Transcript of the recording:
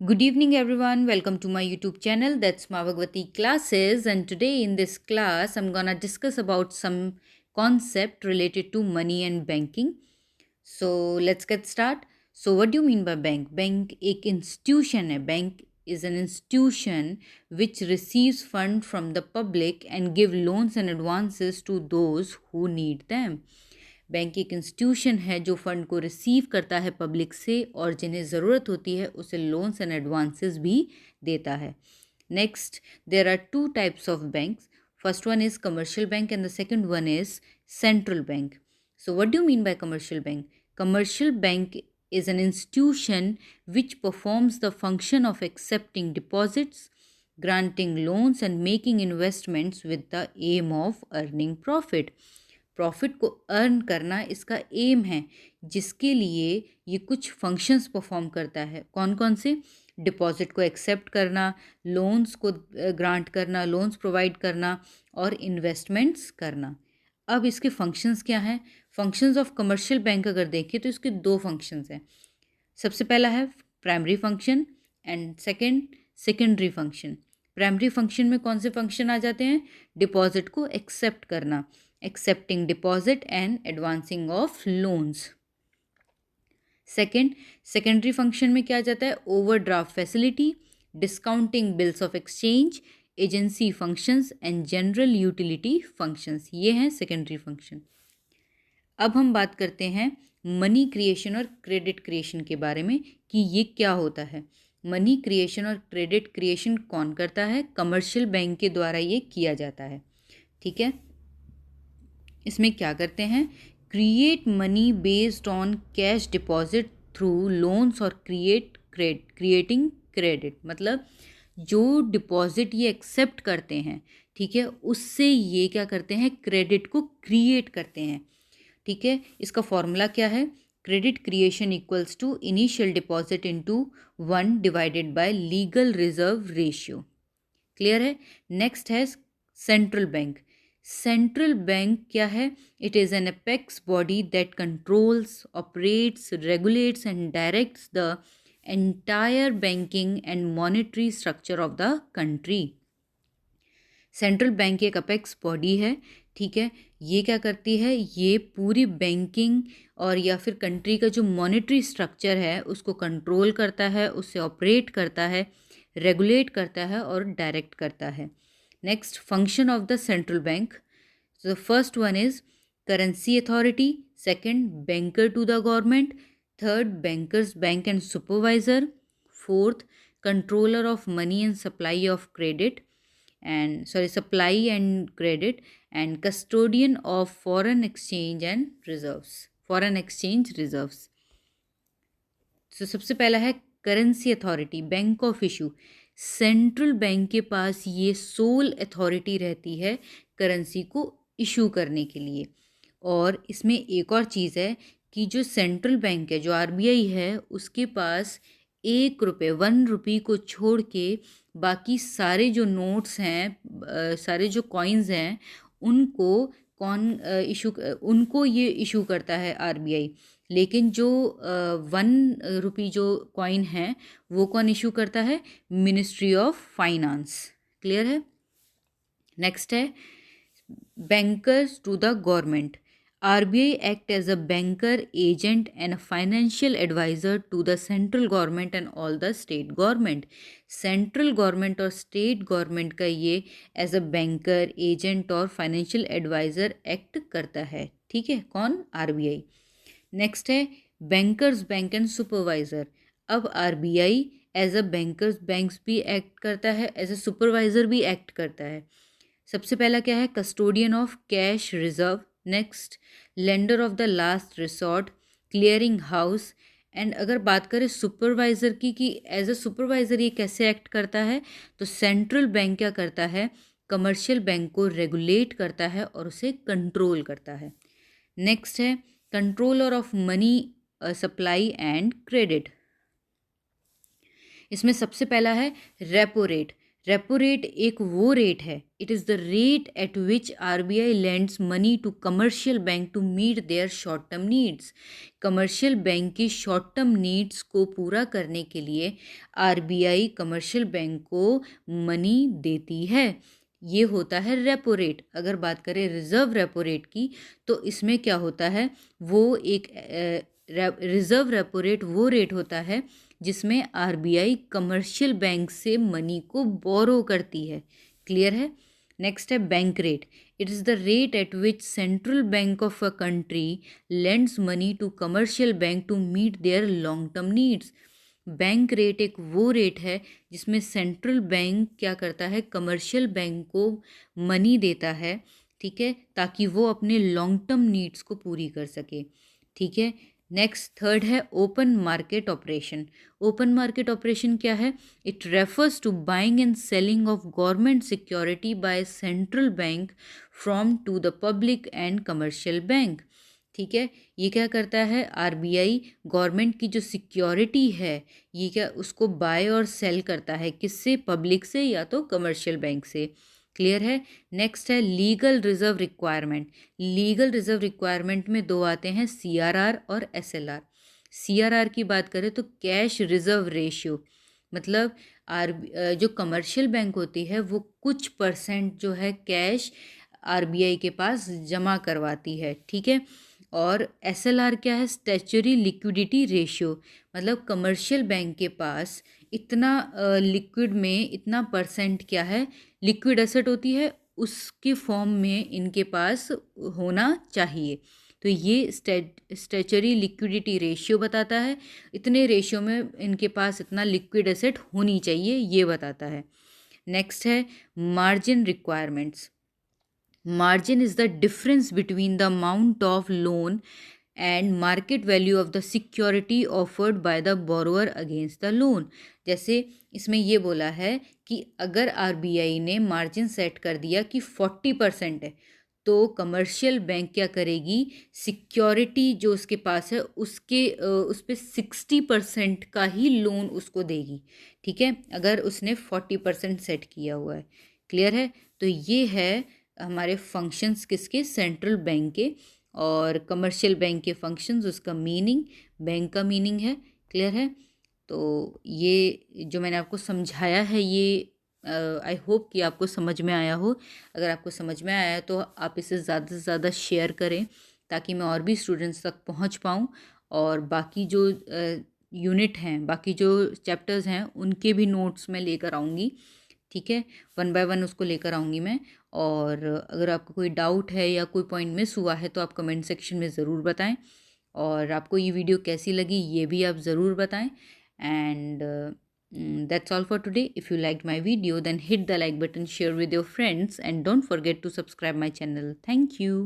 Good evening, everyone. Welcome to my YouTube channel. That's Mavagwati Classes, and today in this class, I'm gonna discuss about some concept related to money and banking. So let's get start. So what do you mean by bank? Bank एक institution है. Bank is an institution which receives fund from the public and give loans and advances to those who need them. Bank एक institution है जो fund को receive करता है public से और जिन्हें ज़रूरत होती है उसे लोन्स एंड एडवांसेस भी देता है. Next, there are two types of banks. First one is commercial bank and the second one is central bank. So what do you mean by commercial bank? Commercial bank is an institution which performs the function of accepting deposits, granting loans and making investments with the aim of earning profit. Profit को earn करना इसका M है, जिसके लिए ये कुछ functions perform करता है. कौन कौन से? डिपॉजिट को एक्सेप्ट करना, लोन्स को ग्रांट करना, लोन्स प्रोवाइड करना और इन्वेस्टमेंट्स करना. अब इसके फंक्शंस क्या हैं? फंक्शंस ऑफ कमर्शियल बैंक अगर देखें तो इसके दो फंक्शंस हैं. सबसे पहला है primary function and secondary function. Primary function में कौन से फंक्शन आ जाते हैं? डिपॉजिट को एक्सेप्ट करना, accepting deposit and advancing of loans. Secondary function में क्या आ जाता है? Overdraft facility, discounting bills of exchange, agency functions and general utility functions. ये हैं सेकेंडरी फंक्शन. अब हम बात करते हैं मनी क्रिएशन और क्रेडिट क्रिएशन के बारे में कि ये क्या होता है. मनी क्रिएशन और क्रेडिट क्रिएशन कौन करता है? कमर्शियल बैंक के द्वारा ये किया जाता है. ठीक है, इसमें क्या करते हैं? Create money based on cash deposit through loans और क्रिएटिंग क्रेडिट. मतलब जो डिपॉजिट ये एक्सेप्ट करते हैं, ठीक है, उससे ये क्या करते हैं? क्रेडिट को क्रिएट करते हैं. ठीक है, इसका फॉर्मूला क्या है? Credit creation equals to initial deposit into 1 divided by legal reserve ratio. Clear है? नेक्स्ट है सेंट्रल बैंक. सेंट्रल बैंक क्या है? It is an apex body that controls, operates, regulates and directs the entire banking and monetary structure of the country. Central bank एक apex body है. ठीक है, ये क्या करती है? ये पूरी बैंकिंग और या फिर कंट्री का जो मॉनेटरी स्ट्रक्चर है उसको कंट्रोल करता है, उससे ऑपरेट करता है, रेगुलेट करता है और डायरेक्ट करता है. Next, function of the central bank. The first one is currency authority, second banker to the government, third bankers bank and supervisor, fourth controller of money and supply of credit supply and credit, and custodian of foreign exchange reserves. So सबसे पहला है currency authority, bank of issue. Central bank के पास ये soul authority रहती है currency को issue करने के लिए. और इसमें एक और चीज़ है कि जो सेंट्रल बैंक है, जो आरबीआई है, उसके पास 1 रुपये को छोड़ के बाकी सारे जो नोट्स हैं, सारे जो कॉइन्स हैं, उनको उनको ये इशू करता है आरबीआई. लेकिन जो 1 रुपये जो कॉइन है वो कौन इशू करता है? Ministry of finance. क्लियर है? नेक्स्ट है bankers to the government. RBI act as a banker, agent and a financial advisor to the central government and all the state government. Central government और state government का ये as a banker, agent और financial advisor act करता है. ठीक है, कौन? RBI. Next है बैंकर्स बैंक एंड सुपरवाइज़र. अब RBI as a bankers banks भी एक्ट करता है, एज अ सुपरवाइज़र भी एक्ट करता है. सबसे पहला क्या है? Custodian of cash reserve. Next, lender of the last resort, clearing house. And अगर बात करें सुपरवाइज़र की कि एज अ सुपरवाइज़र ये कैसे एक्ट करता है, तो सेंट्रल बैंक क्या करता है? कमर्शियल बैंक को रेगुलेट करता है और उसे कंट्रोल करता है. नेक्स्ट है controller of money supply and credit. इसमें सबसे पहला है रेपो रेट. रेपो रेट एक वो रेट है, it is the rate at which RBI lends money to commercial bank to meet their short term needs. Commercial bank की short term needs को पूरा करने के लिए आरबीआई कमर्शियल बैंक को मनी देती है, ये होता है रेपो रेट। अगर बात करें रिजर्व रेपो रेट की, तो इसमें क्या होता है, वो एक रिजर्व रेपो रेट वो रेट होता है जिसमें आरबीआई कमर्शियल बैंक से मनी को बोरो करती है। क्लियर है। नेक्स्ट है bank rate. It is the rate at which central bank of a country lends money to commercial bank to meet their long term needs. Bank rate एक वो rate है जिसमें central bank क्या करता है, commercial bank को money देता है, ठीक है, ताकि वो अपने लॉन्ग टर्म नीड्स को पूरी कर सके। ठीक है। नेक्स्ट थर्ड है open market operation. Open market operation क्या है? It refers to buying and selling of government security by central bank from to the public and commercial bank. ठीक है। ये क्या करता है, आरबीआई गवर्नमेंट की जो सिक्योरिटी है ये क्या उसको बाय और सेल करता है, किससे? पब्लिक से या तो कमर्शियल बैंक से। क्लियर है। नेक्स्ट है legal reserve requirement. Legal reserve requirement में दो आते हैं, सीआरआर और एसएलआर। सीआरआर की बात करें तो कैश रिजर्व रेशियो, मतलब जो कमर्शियल बैंक होती है वो कुछ परसेंट जो है कैश आरबीआई के पास जमा करवाती है। ठीक है। और एसएलआर क्या है? स्टैच्यूटरी लिक्विडिटी रेशियो, मतलब कमर्शियल बैंक के पास इतना लिक्विड में इतना परसेंट क्या है, लिक्विड एसेट होती है, उसके फॉर्म में इनके पास होना चाहिए। तो ये स्टैच्यूटरी लिक्विडिटी रेशियो बताता है, इतने रेशियो में इनके पास इतना लिक्विड एसेट होनी चाहिए, ये बताता है। नेक्स्ट है margin requirements. Margin is the difference between the amount of loan and market value of the security offered by the borrower against the loan। जैसे इसमें ये बोला है कि अगर आरबीआई ने मार्जिन सेट कर दिया कि 40% है, तो कमर्शियल बैंक क्या करेगी, सिक्योरिटी जो उसके पास है उसके उस पर 60% का ही लोन उसको देगी। ठीक है, अगर उसने 40% सेट किया हुआ है। क्लियर है। तो ये है हमारे फंक्शंस किसके, सेंट्रल बैंक के, और कमर्शियल बैंक के फंक्शंस, उसका मीनिंग, बैंक का मीनिंग है। क्लियर है। तो ये जो मैंने आपको समझाया है ये आई होप कि आपको समझ में आया हो। अगर आपको समझ में आया है तो आप इसे ज़्यादा से ज़्यादा शेयर करें ताकि मैं और भी स्टूडेंट्स तक पहुंच पाऊं, और बाकी जो यूनिट हैं, बाकी जो चैप्टर्स हैं उनके भी नोट्स मैं लेकर आऊँगी। ठीक है, 1 बाय 1 उसको लेकर आऊँगी मैं। और अगर आपको कोई डाउट है या कोई पॉइंट मिस हुआ है तो आप कमेंट सेक्शन में ज़रूर बताएं, और आपको ये वीडियो कैसी लगी ये भी आप ज़रूर बताएं। And that's all for today. If you liked my video, then hit the like button, share with your friends, and don't forget to subscribe my channel. Thank you.